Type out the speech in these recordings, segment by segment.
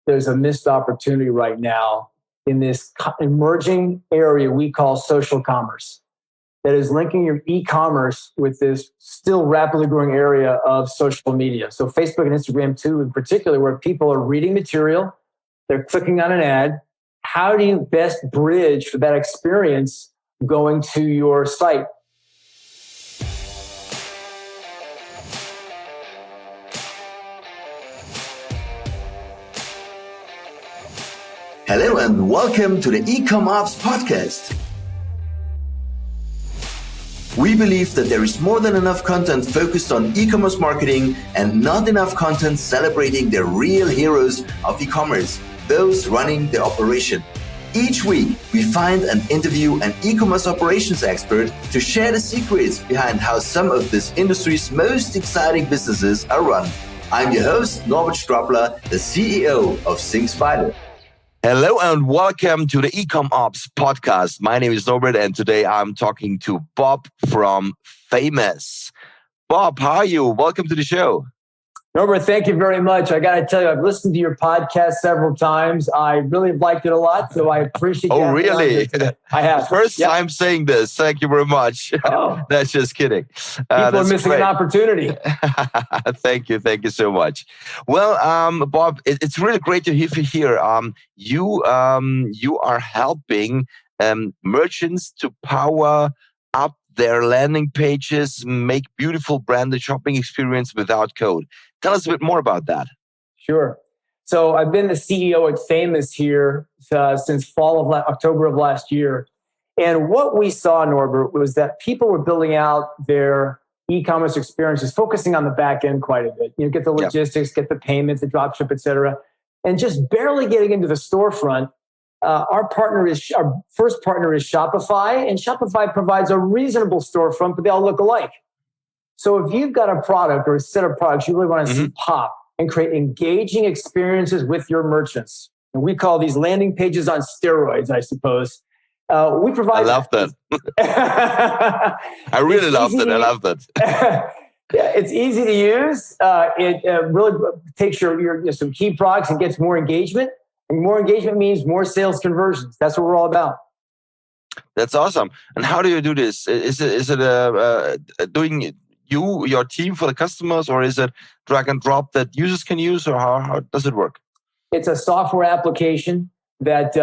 there's a missed opportunity right now in this emerging area we call social commerce that is linking your e-commerce with this still rapidly growing area of social media. So Facebook and Instagram too, in particular, where people are reading material, they're clicking on an ad. How do you best bridge for that experience going to your site? Hello and welcome to the eCommerce podcast. We believe that there is more than enough content focused on e-commerce marketing and not enough content celebrating the real heroes of e-commerce, those running the operation. Each week, we find and interview an e-commerce operations expert to share the secrets behind how some of this industry's most exciting businesses are run. I'm your host, Norbert Strappler, the CEO of SyncSpider. Hello and welcome to the eCommerce podcast. My name is Norbert and today I'm talking to Bob from Famous. Bob, how are you? Welcome to the show. Norbert, thank you very much. I got to tell you, I've listened to your podcast several times. I really liked it a lot, so I appreciate you. Oh, really? I have. First time saying this. Thank you very much. Oh. That's just kidding. People are missing an opportunity. Thank you so much. Well, Bob, it's really great to have you here. You are helping merchants to power up their landing pages, make beautiful branded shopping experience without code. Tell us a bit more about that. Sure. So I've been the CEO at Famous here since October of last year. And what we saw, Norbert, was that people were building out their e-commerce experiences, focusing on the back end quite a bit. You know, get the logistics, get the payments, the dropship, et cetera, and just barely getting into the storefront. Our first partner is Shopify, and Shopify provides a reasonable storefront, but they all look alike. So if you've got a product or a set of products you really want to see pop and create engaging experiences with your merchants, and we call these landing pages on steroids, I suppose. We provide. I love that. I really love that. I love that. Yeah, it's easy to use. It really takes your some key products and gets more engagement. And more engagement means more sales conversions. That's what we're all about. That's awesome. And how do you do this? Is it doing your team for the customers, or is it drag and drop that users can use, or how does it work? It's a software application that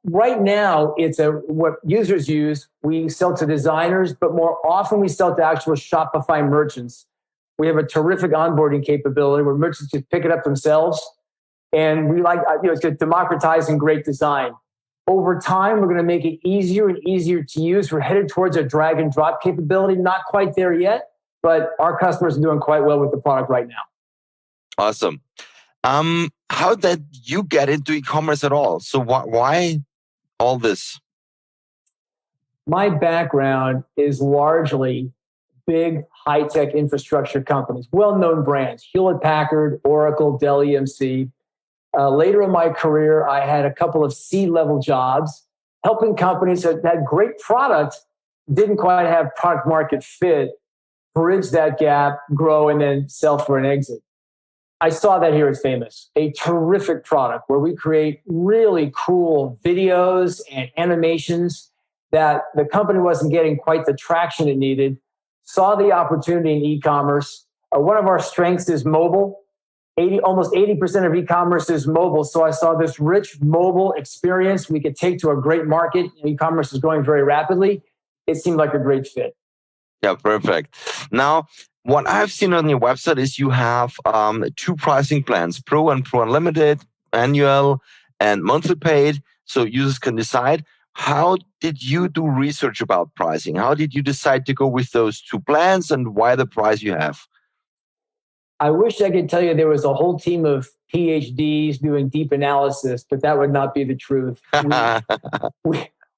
right now it's what users use. We sell to designers, but more often we sell to actual Shopify merchants. We have a terrific onboarding capability where merchants just pick it up themselves. And we it's democratizing great design. Over time, we're going to make it easier and easier to use. We're headed towards a drag and drop capability. Not quite there yet, but our customers are doing quite well with the product right now. Awesome. How did you get into e-commerce at all? So why all this? My background is largely big high-tech infrastructure companies, well-known brands, Hewlett-Packard, Oracle, Dell EMC. Later in my career, I had a couple of C-level jobs helping companies that had great product, didn't quite have product market fit, bridge that gap, grow, and then sell for an exit. I saw that here at Famous, a terrific product where we create really cool videos and animations that the company wasn't getting quite the traction it needed. Saw the opportunity in e-commerce. One of our strengths is mobile. Almost 80% of e-commerce is mobile. So I saw this rich mobile experience we could take to a great market. E-commerce is growing very rapidly. It seemed like a great fit. Yeah, perfect. Now, what I've seen on your website is you have two pricing plans, Pro and Pro Unlimited, annual and monthly paid, so users can decide. How did you do research about pricing? How did you decide to go with those two plans, and why the price you have? I wish I could tell you there was a whole team of PhDs doing deep analysis, but that would not be the truth.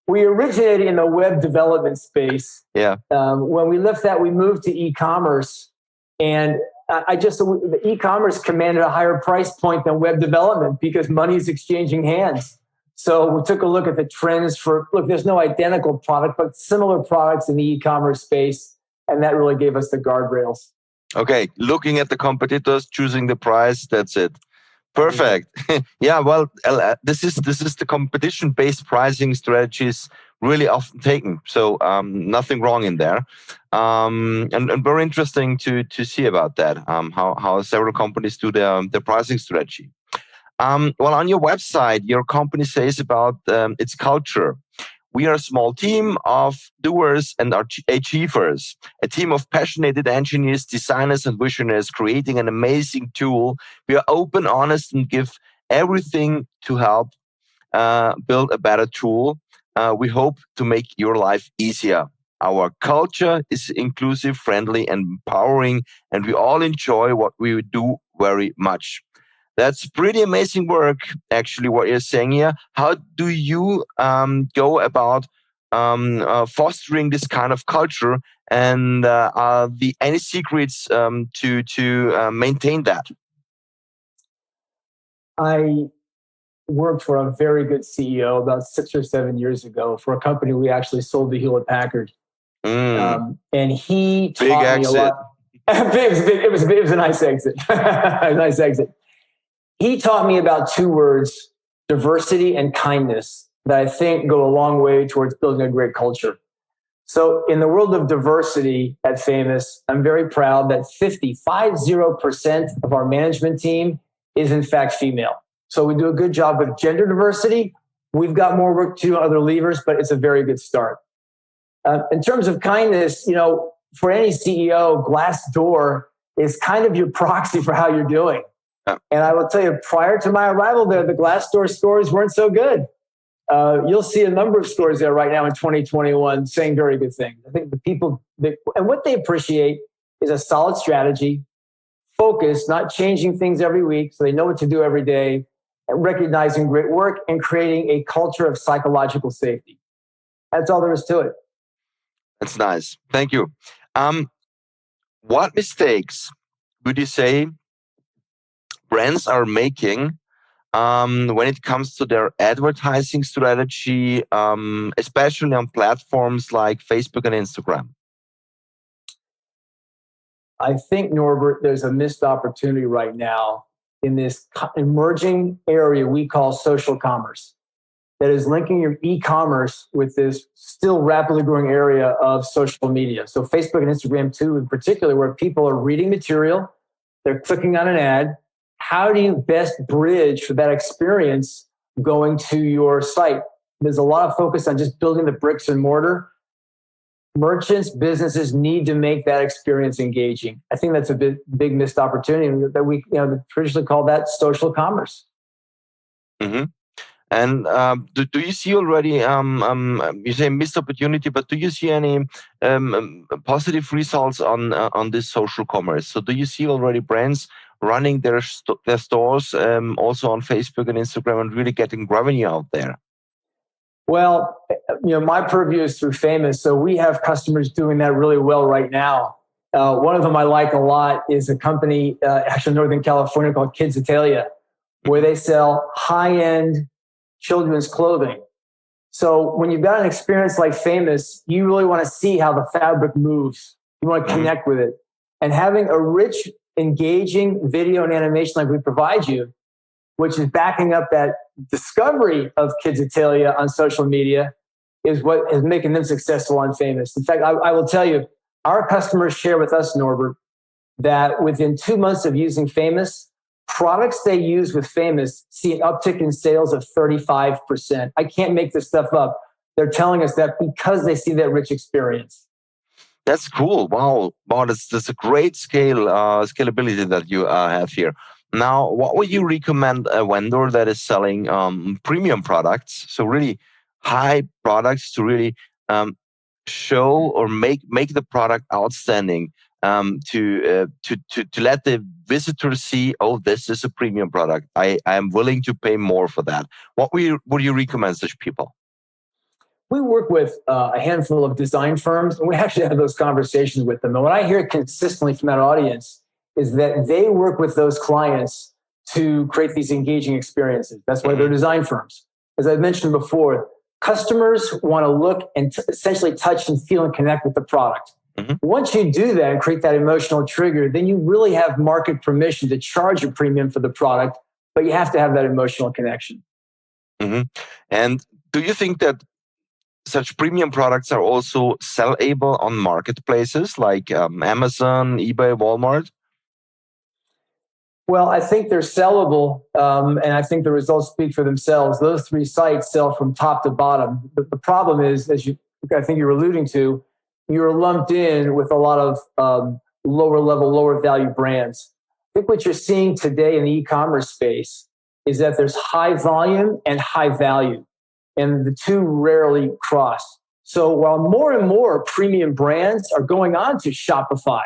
We originated in the web development space. Yeah. When we left that, we moved to e-commerce, and the e-commerce commanded a higher price point than web development because money is exchanging hands. So we took a look at the trends there's no identical product, but similar products in the e-commerce space, and that really gave us the guardrails. Okay, looking at the competitors, choosing the price, that's it. Perfect. Yeah, well, this is the competition-based pricing strategies really often taken. So nothing wrong in there, and very interesting to see about that. How several companies do their pricing strategy. Well, on your website, your company says about its culture. We are a small team of doers and achievers, a team of passionate engineers, designers, and visionaries creating an amazing tool. We are open, honest, and give everything to help build a better tool. We hope to make your life easier. Our culture is inclusive, friendly, and empowering, and we all enjoy what we do very much. That's pretty amazing work, actually, what you're saying here. How do you go about fostering this kind of culture? And are there any secrets to maintain that? I worked for a very good CEO about 6 or 7 years ago for a company we actually sold to Hewlett Packard. And he taught me a lot. It was a nice exit. A nice exit. He taught me about two words, diversity and kindness, that I think go a long way towards building a great culture. So in the world of diversity at Famous, I'm very proud that 50% of our management team is in fact female. So we do a good job with gender diversity. We've got more work to do on other levers, but it's a very good start. In terms of kindness, for any CEO, Glassdoor is kind of your proxy for how you're doing. And I will tell you, prior to my arrival there, the Glassdoor scores weren't so good. You'll see a number of scores there right now in 2021 saying very good things. I think the people, and what they appreciate is a solid strategy, focus, not changing things every week, so they know what to do every day, and recognizing great work and creating a culture of psychological safety. That's all there is to it. That's nice. Thank you. What mistakes would you say brands are making when it comes to their advertising strategy, especially on platforms like Facebook and Instagram? I think, Norbert, there's a missed opportunity right now in this emerging area we call social commerce that is linking your e-commerce with this still rapidly growing area of social media. So Facebook and Instagram too, in particular, where people are reading material, they're clicking on an ad. How do you best bridge for that experience going to your site? There's a lot of focus on just building the bricks and mortar. Merchants, businesses need to make that experience engaging. I think that's a big missed opportunity that we traditionally call that social commerce. Mm-hmm. And do you see already, you say missed opportunity, but do you see any positive results on this social commerce? So do you see already brands running their stores also on Facebook and Instagram and really getting revenue out there? Well, my purview is through Famous. So we have customers doing that really well right now. One of them I like a lot is a company, actually in Northern California, called Kids Italia, where they sell high-end children's clothing. So when you've got an experience like Famous, you really want to see how the fabric moves. You want to connect with it. And having a rich, engaging video and animation like we provide you, which is backing up that discovery of Kids Italia on social media, is what is making them successful on Famous. In fact, I will tell you, our customers share with us, Norbert, that within 2 months of using Famous, products they use with Famous see an uptick in sales of 35%. I can't make this stuff up. They're telling us that because they see that rich experience. That's cool. Wow. That's a great scalability that you have here. Now, what would you recommend a vendor that is selling premium products? So really high products to really show or make the product outstanding, to let the visitor see, oh, this is a premium product. I am willing to pay more for that. What would you recommend such people? We work with a handful of design firms, and we actually have those conversations with them. And what I hear consistently from that audience is that they work with those clients to create these engaging experiences. That's why they're design firms. As I mentioned before, customers want to look and essentially touch and feel and connect with the product. Once you do that and create that emotional trigger, then you really have market permission to charge a premium for the product but you have to have that emotional connection. Mm-hmm. And do you think that such premium products are also sellable on marketplaces like Amazon, eBay, Walmart? Well, I think they're sellable, and I think the results speak for themselves. Those three sites sell from top to bottom. The problem is, I think you're alluding to, you're lumped in with a lot of lower level, lower value brands. I think what you're seeing today in the e-commerce space is that there's high volume and high value, and the two rarely cross. So while more and more premium brands are going on to Shopify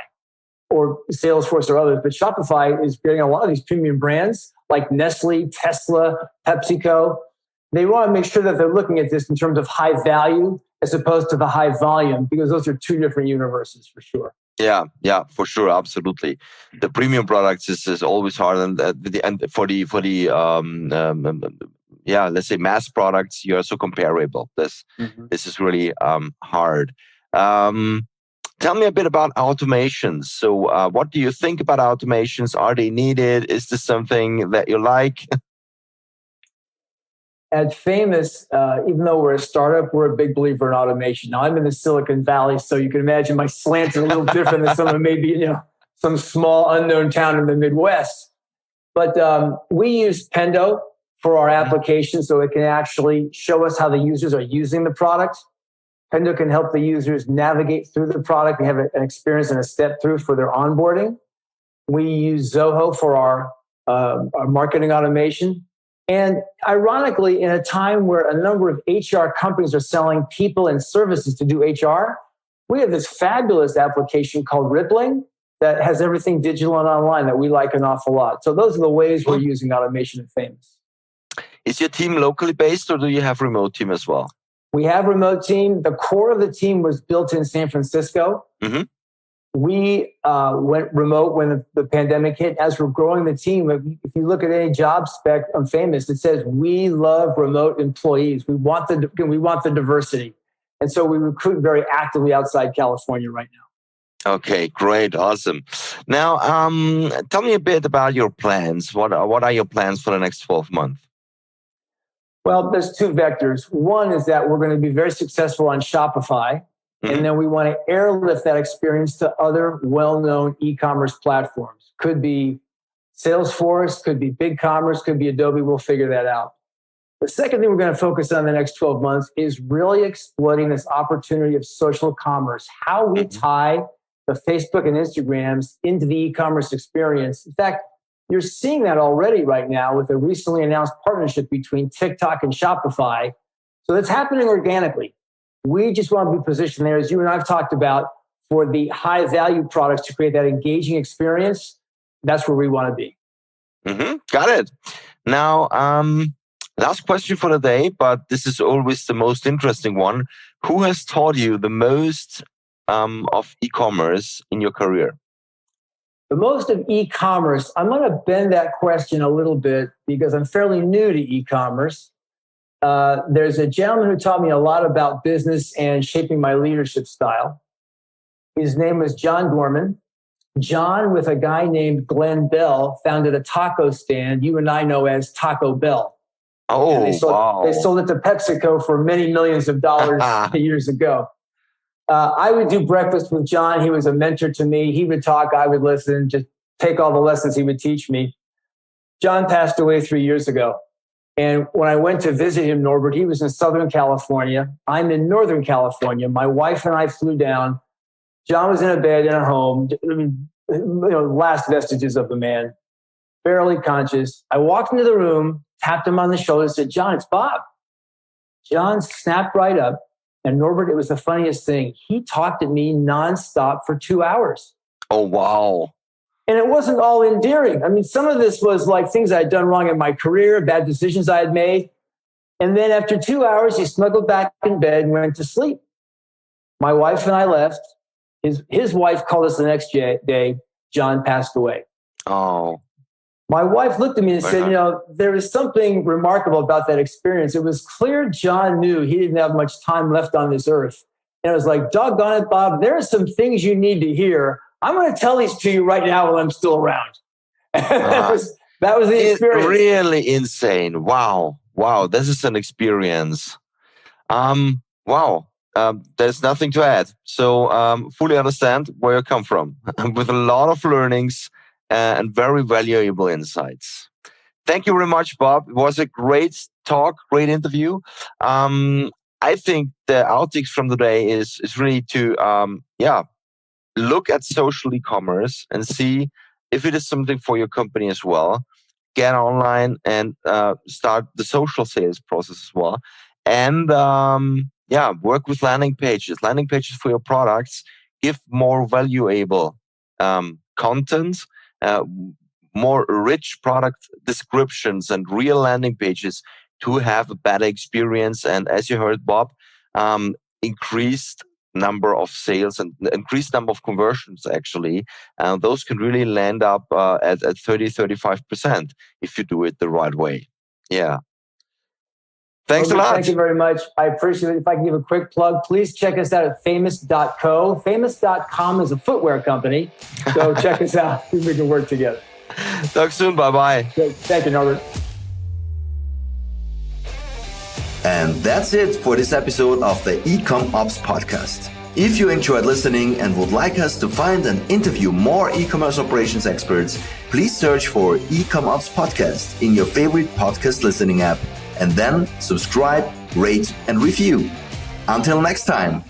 or Salesforce or others, but Shopify is getting a lot of these premium brands like Nestle, Tesla, PepsiCo. They want to make sure that they're looking at this in terms of high value as opposed to the high volume, because those are two different universes for sure. Yeah, for sure, absolutely. The premium products is always hard, and for the let's say mass products, you are so comparable. This is really hard. Tell me a bit about automations. So, what do you think about automations? Are they needed? Is this something that you like? At Famous, even though we're a startup, we're a big believer in automation. Now, I'm in the Silicon Valley, so you can imagine my slants are a little different than someone maybe, some small unknown town in the Midwest. But we use Pendo for our application, so it can actually show us how the users are using the product. Pendo can help the users navigate through the product and have an experience and a step through for their onboarding. We use Zoho for our marketing automation. And ironically, in a time where a number of HR companies are selling people and services to do HR, we have this fabulous application called Rippling that has everything digital and online that we like an awful lot. So those are the ways we're using automation at Famous. Is your team locally based, or do you have remote team as well? We have remote team. The core of the team was built in San Francisco. Mm-hmm. We went remote when the pandemic hit. As we're growing the team, if you look at any job spec on Famous, it says we love remote employees. We want the diversity, and so we recruit very actively outside California right now. Okay, great, awesome. Now, tell me a bit about your plans. What are your plans for the next 12 months? Well, there's two vectors. One is that we're going to be very successful on Shopify. And then we want to airlift that experience to other well-known e-commerce platforms. Could be Salesforce, could be BigCommerce, could be Adobe. We'll figure that out. The second thing we're going to focus on the next 12 months is really exploiting this opportunity of social commerce, how we tie the Facebook and Instagrams into the e-commerce experience. In fact, you're seeing that already right now with a recently announced partnership between TikTok and Shopify. So that's happening organically. We just want to be positioned there, as you and I have talked about, for the high value products to create that engaging experience. That's where we want to be. Got it. Now, last question for the day, but this is always the most interesting one. Who has taught you the most of e-commerce in your career? The most of e-commerce, I'm going to bend that question a little bit because I'm fairly new to e-commerce. There's a gentleman who taught me a lot about business and shaping my leadership style. His name was John Gorman. John, with a guy named Glenn Bell, founded a taco stand you and I know as Taco Bell. Oh, they sold it to PepsiCo for many millions of dollars years ago. I would do breakfast with John. He was a mentor to me. He would talk, I would listen, just take all the lessons he would teach me. John passed away 3 years ago. And when I went to visit him, Norbert, he was in Southern California. I'm in Northern California. My wife and I flew down. John was in a bed in a home. Last vestiges of the man, barely conscious. I walked into the room, tapped him on the shoulder, and said, "John, it's Bob." John snapped right up. And Norbert, it was the funniest thing. He talked to me nonstop for 2 hours. Oh, wow. And it wasn't all endearing. I mean, some of this was like things I had done wrong in my career, bad decisions I had made. And then after 2 hours, he snuggled back in bed and went to sleep. My wife and I left. His wife called us the next day. John passed away. Oh. My wife looked at me and said, there was something remarkable about that experience. It was clear John knew he didn't have much time left on this earth. And I was like, doggone it, Bob, there are some things you need to hear. I'm going to tell these to you right now while I'm still around. That was the It's experience. really insane. Wow. This is an experience. Wow. There's nothing to add. So fully understand where you come from with a lot of learnings and very valuable insights. Thank you very much, Bob. It was a great talk, great interview. I think the outtake from today is really to look at social e-commerce and see if it is something for your company as well. Get online and start the social sales process as well. And work with landing pages for your products. Give more valuable content, more rich product descriptions and real landing pages to have a better experience. And as you heard, Bob, increased number of sales and increased number of conversions actually. Those can really land up at 30-35% if you do it the right way. Yeah. Thanks a lot. Thank you very much. I appreciate it. If I can give a quick plug, please check us out at famous.co. Famous.com is a footwear company. So check us out. We can work together. Talk soon. Bye-bye. Thank you, Norbert. And that's it for this episode of the eCom Ops podcast. If you enjoyed listening and would like us to find and interview more e-commerce operations experts, please search for eCom Ops podcast in your favorite podcast listening app and then subscribe, rate, and review. Until next time.